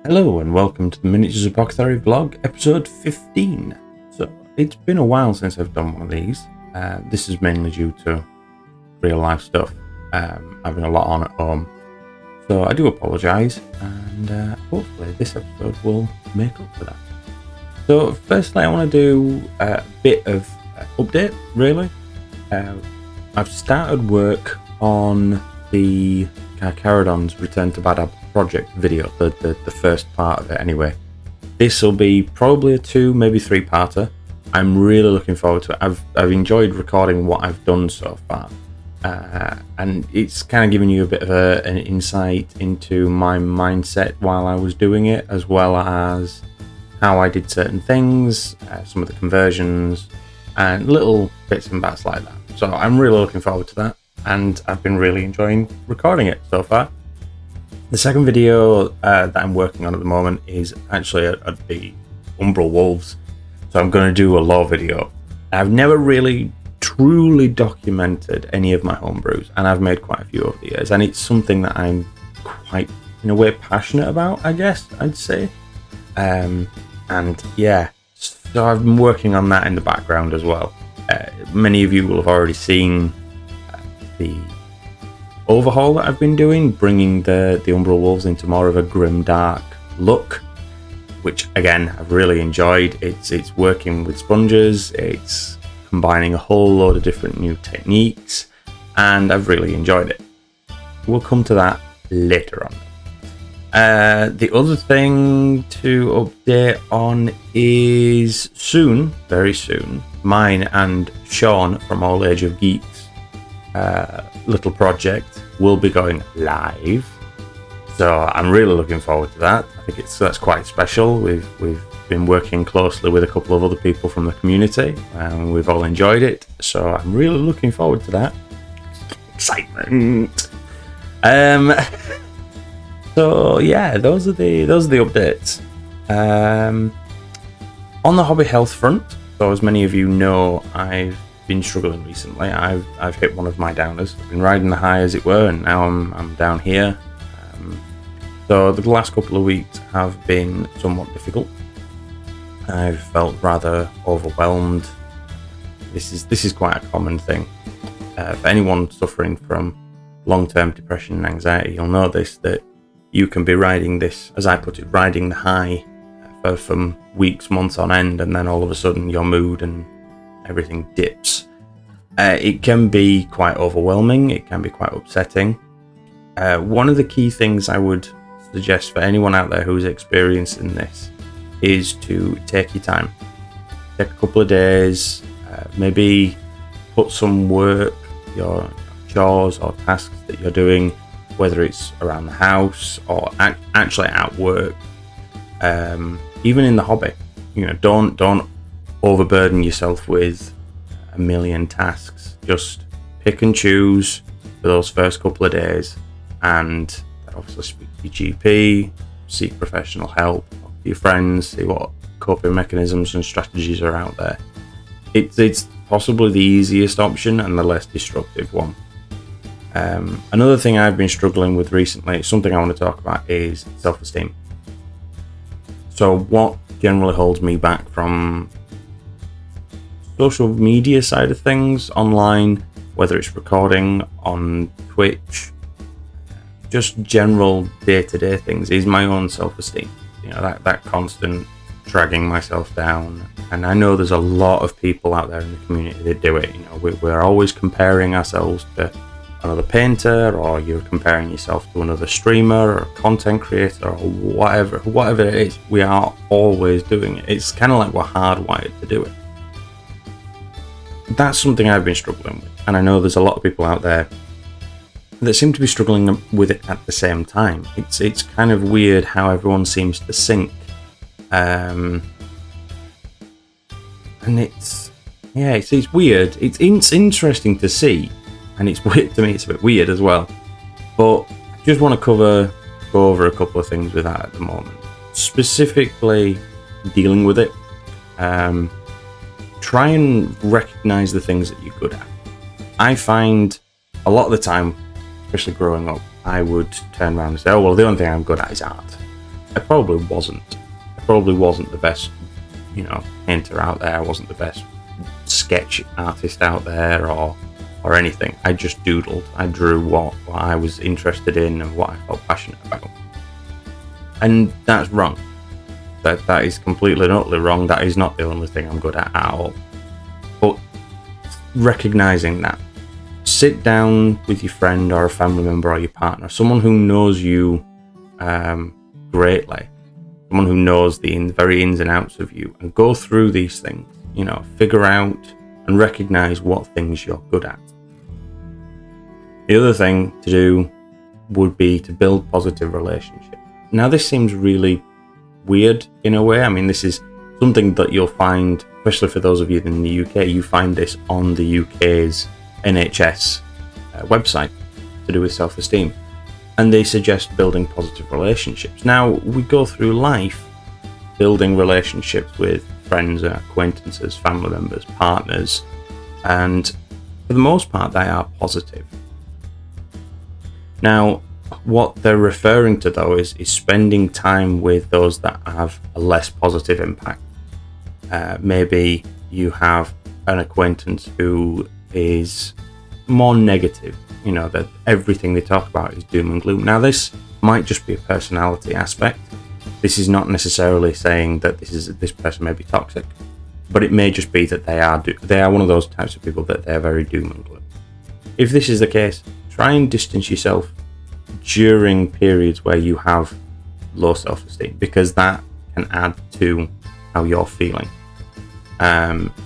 Hello and welcome to the Miniatures Apothecary vlog, episode 15. So it's been a while since I've done one of these. This is mainly due to real life stuff, having a lot on at home. So I do apologise, and hopefully this episode will make up for that. So firstly I want to do a bit of update really. I've started work on the Carcharodon's Return to Bad Apple project video, the first part of it anyway. This will be probably a 2, maybe 3-parter. I'm really looking forward to it. I've enjoyed recording what I've done so far, and it's kind of giving you a bit of an insight into my mindset while I was doing it, as well as how I did certain things, some of the conversions, and little bits and bats like that. So I'm really looking forward to that, and I've been really enjoying recording it so far. The second video that I'm working on at the moment is actually at the Umbral Wolves. So I'm going to do a lore video. I've never really truly documented any of my homebrews, and I've made quite a few over the years, and it's something that I'm quite, in a way, passionate about, I guess I'd say. And yeah, so I've been working on that in the background as well. Many of you will have already seen the overhaul that I've been doing, bringing the Umbral Wolves into more of a grim dark look, which again I've really enjoyed. It's working with sponges, it's combining a whole load of different new techniques, and I've really enjoyed it. We'll come to that later on. The other thing to update on is soon, very soon, mine and Sean from All Age of Geeks little project will be going live, so I'm really looking forward to that. I think that's quite special. We've been working closely with a couple of other people from the community, and we've all enjoyed it, so I'm really looking forward to that. Excitement. So yeah, those are the updates. On the hobby health front, so as many of you know, I've been struggling recently. I've hit one of my downers. I've been riding the high, as it were, and now I'm down here. So the last couple of weeks have been somewhat difficult. I've felt rather overwhelmed. This is quite a common thing. For anyone suffering from long-term depression and anxiety, you'll notice that you can be riding this, as I put it, riding the high for weeks, months on end, and then all of a sudden your mood and everything dips. It can be quite overwhelming, it can be quite upsetting. One of the key things I would suggest for anyone out there who's experiencing this is to take your time. Take a couple of days, maybe put some work, your chores or tasks that you're doing, whether it's around the house or actually at work, even in the hobby. You know, don't overburden yourself with a million tasks. Just pick and choose for those first couple of days, and obviously speak to your GP, seek professional help, talk to your friends, see what coping mechanisms and strategies are out there. It's possibly the easiest option and the less destructive one. Another thing I've been struggling with recently, something I want to talk about, is self-esteem. So what generally holds me back from social media side of things online, whether it's recording on Twitch, just general day-to-day things, is my own self-esteem. You know, that constant dragging myself down. And I know there's a lot of people out there in the community that do it. You know, we're always comparing ourselves to another painter, or you're comparing yourself to another streamer or content creator or whatever it is. We are always doing it. It's kind of like we're hardwired to do it. That's something I've been struggling with, and I know there's a lot of people out there that seem to be struggling with it at the same time. It's kind of weird how everyone seems to sync, and it's weird. It's interesting to see, and it's weird to me. It's a bit weird as well, but I just want to go over a couple of things with that at the moment, specifically dealing with it. Try and recognize the things that you're good at. I find a lot of the time, especially growing up, I would turn around and say, oh, well, the only thing I'm good at is art. I probably wasn't. I probably wasn't the best, painter out there. I wasn't the best sketch artist out there or anything. I just doodled. I drew what I was interested in and what I felt passionate about. And that's wrong. That is completely and utterly wrong. That is not the only thing I'm good at all. But recognizing that, sit down with your friend or a family member or your partner, someone who knows you greatly, someone who knows the very ins and outs of you, and go through these things. Figure out and recognize what things you're good at. The other thing to do would be to build positive relationships. Now, this seems really weird in a way. I mean, this is something that you'll find, especially for those of you in the UK, you find this on the UK's NHS website to do with self-esteem. And they suggest building positive relationships. Now, we go through life building relationships with friends, acquaintances, family members, partners, and for the most part, they are positive. Now, what they're referring to, though, is spending time with those that have a less positive impact. Maybe you have an acquaintance who is more negative, that everything they talk about is doom and gloom. Now, this might just be a personality aspect. This is not necessarily saying that this person may be toxic, but it may just be that they are one of those types of people that they're very doom and gloom. If this is the case, try and distance yourself during periods where you have low self-esteem, because that can add to how you're feeling.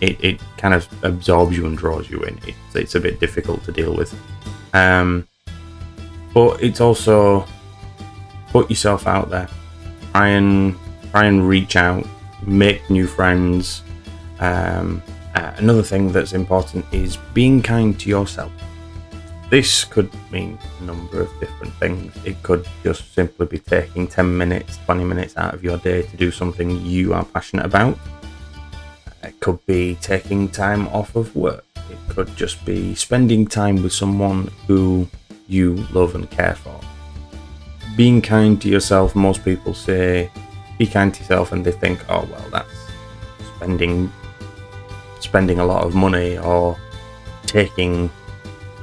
It kind of absorbs you and draws you in. It's a bit difficult to deal with. But it's also put yourself out there. Try and reach out, make new friends. Another thing that's important is being kind to yourself. This could mean a number of different things. It could just simply be taking 10 minutes, 20 minutes out of your day to do something you are passionate about. It could be taking time off of work. It could just be spending time with someone who you love and care for. Being kind to yourself, most people say, be kind to yourself, and they think, oh, well, that's spending a lot of money or taking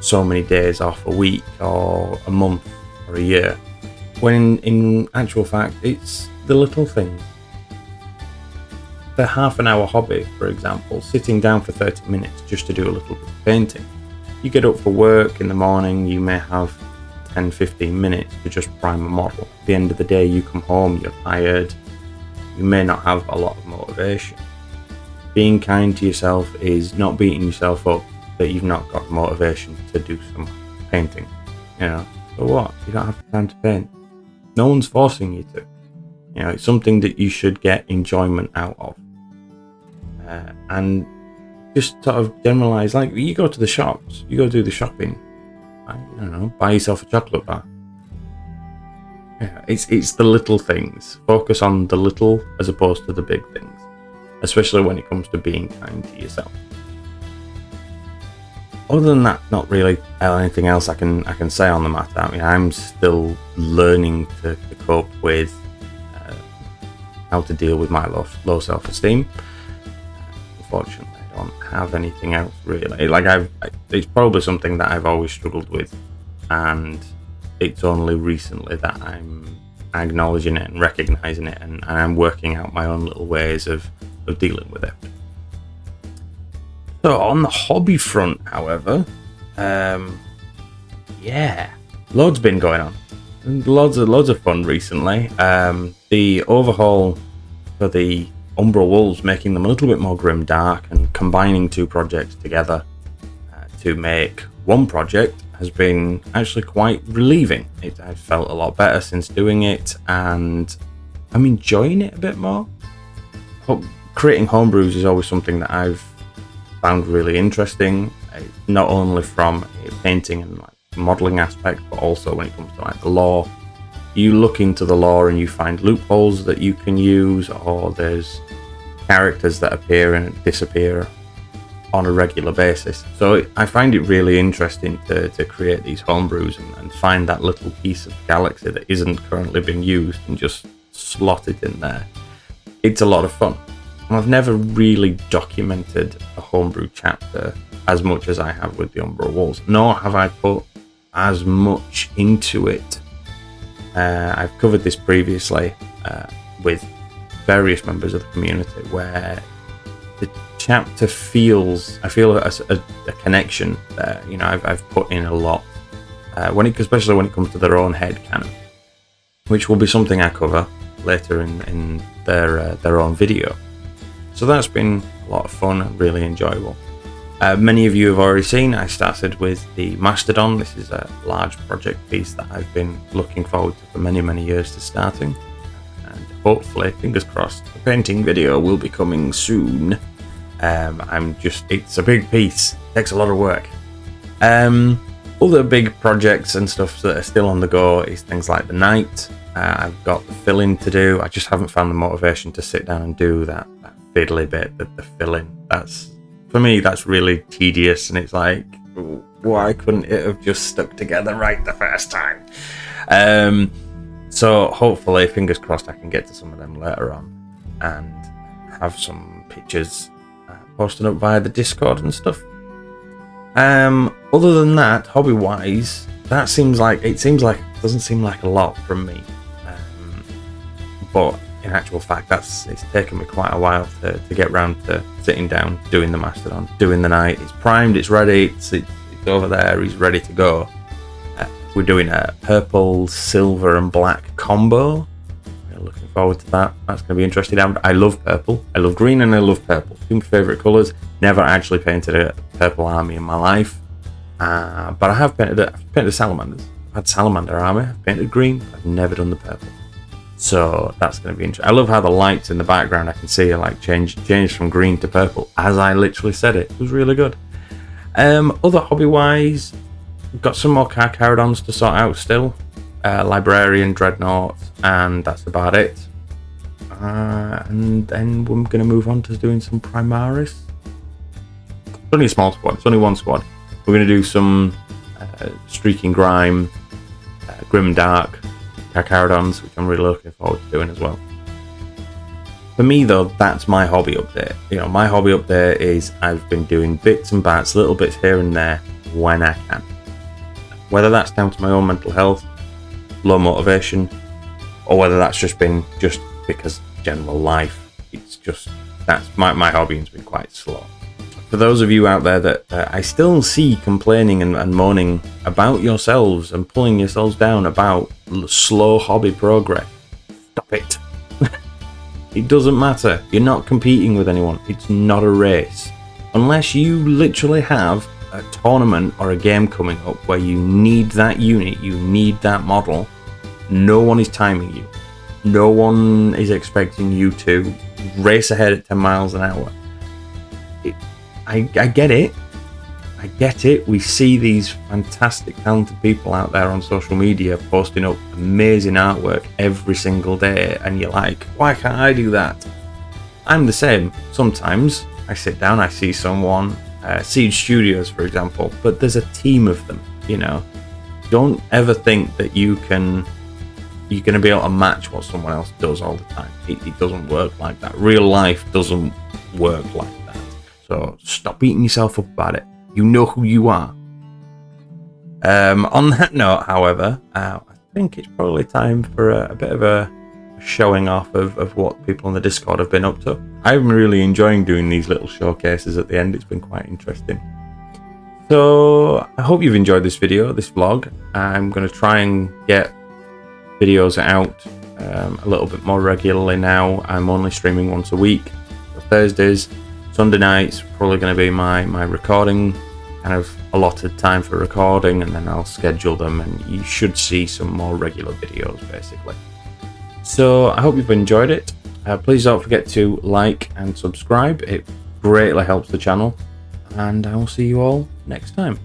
so many days off a week or a month or a year, when in actual fact it's the little things. The half-an-hour hobby, for example, sitting down for 30 minutes just to do a little bit of painting. You get up for work in the morning, you may have 10-15 minutes to just prime a model. At the end of the day, you come home, you're tired, you may not have a lot of motivation. Being kind to yourself is not beating yourself up that you've not got motivation to do some painting. So what? You don't have time to paint. No one's forcing you to. It's something that you should get enjoyment out of. And just sort of generalize, like you go to the shops, you go do the shopping, I don't know, buy yourself a chocolate bar. It's the little things. Focus on the little as opposed to the big things, especially when it comes to being kind to yourself. Other than that, not really anything else I can say on the matter. I mean, I'm still learning to cope with how to deal with my low self-esteem. Unfortunately, I don't have anything else really. It's probably something that I've always struggled with, and it's only recently that I'm acknowledging it and recognizing it, and I'm working out my own little ways of dealing with it. So on the hobby front, however, loads been going on. Loads of fun recently. The overhaul for the Umbral Wolves, making them a little bit more grim dark and combining two projects together to make one project, has been actually quite relieving. I've felt a lot better since doing it, and I'm enjoying it a bit more. Creating homebrews is always something that I've found really interesting, not only from a painting and modeling aspect, but also when it comes to the lore. You look into the lore and you find loopholes that you can use, or there's characters that appear and disappear on a regular basis. So I find it really interesting to create these homebrews and find that little piece of the galaxy that isn't currently being used, and just slot it in there. It's a lot of fun. And I've never really documented a homebrew chapter as much as I have with the Umbra Walls, nor have I put as much into it. I've covered this previously with various members of the community, where the chapter feels, I feel a connection there. You know, I've put in a lot, especially when it comes to their own head canon, which will be something I cover later in their own video. So that's been a lot of fun and really enjoyable. Many of you have already seen, I started with the Mastodon. This is a large project piece that I've been looking forward to for many years to starting. And hopefully, fingers crossed, the painting video will be coming soon. It's a big piece, it takes a lot of work. Other big projects and stuff that are still on the go is things like the Knight. I've got the fill-in to do. I just haven't found the motivation to sit down and do that fiddly bit, the fill-in. For me, that's really tedious, and it's like, why couldn't it have just stuck together right the first time? So hopefully, fingers crossed, I can get to some of them later on and have some pictures posted up via the Discord and stuff. Other than that, hobby-wise, it doesn't seem like a lot from me. But in actual fact, it's taken me quite a while to get round to sitting down, doing the Mastodon, doing the Knight. It's primed, it's ready, it's over there, he's ready to go. We're doing a purple, silver and black combo. We're looking forward to that. That's going to be interesting. I love purple, I love green, and I love purple. Two of my favourite colours. Never actually painted a purple army in my life. But I have painted salamanders. I've had salamander army, I've painted green, I've never done the purple. So that's going to be interesting. I love how the lights in the background, I can see it like change from green to purple as I literally said it. It was really good. Other hobby-wise, we've got some more Carcharodons to sort out still. Librarian, Dreadnought, and that's about it. And then we're going to move on to doing some Primaris. It's only a small squad. It's only one squad. We're going to do some Streaking Grime, Grim Dark, Carcharodons, which I'm really looking forward to doing as well. For me though, that's my hobby update. You know, my hobby update is I've been doing bits and bats, little bits here and there when I can. Whether that's down to my own mental health, low motivation, or whether that's just because general life. That's my hobby has been quite slow. For those of you out there that I still see complaining and moaning about yourselves and pulling yourselves down about slow hobby progress, stop it. It doesn't matter. You're not competing with anyone. It's not a race. Unless you literally have a tournament or a game coming up where you need that unit, you need that model, no one is timing you. No one is expecting you to race ahead at 10 miles an hour. I get it. I get it. We see these fantastic, talented people out there on social media posting up amazing artwork every single day, and you're like, why can't I do that? I'm the same. Sometimes I sit down, I see someone, Siege Studios, for example, but there's a team of them, you know. Don't ever think that you're going to be able to match what someone else does all the time. It doesn't work like that. Real life doesn't work like that. So stop beating yourself up about it. You know who you are. On that note, however, I think it's probably time for a bit of a showing off of what people on the Discord have been up to. I'm really enjoying doing these little showcases at the end. It's been quite interesting. So I hope you've enjoyed this video, this vlog. I'm going to try and get videos out a little bit more regularly now. I'm only streaming once a week. So Thursdays, Sunday nights, probably going to be my recording, kind of allotted time for recording, and then I'll schedule them and you should see some more regular videos basically. So I hope you've enjoyed it. Please don't forget to like and subscribe. It greatly helps the channel, and I will see you all next time.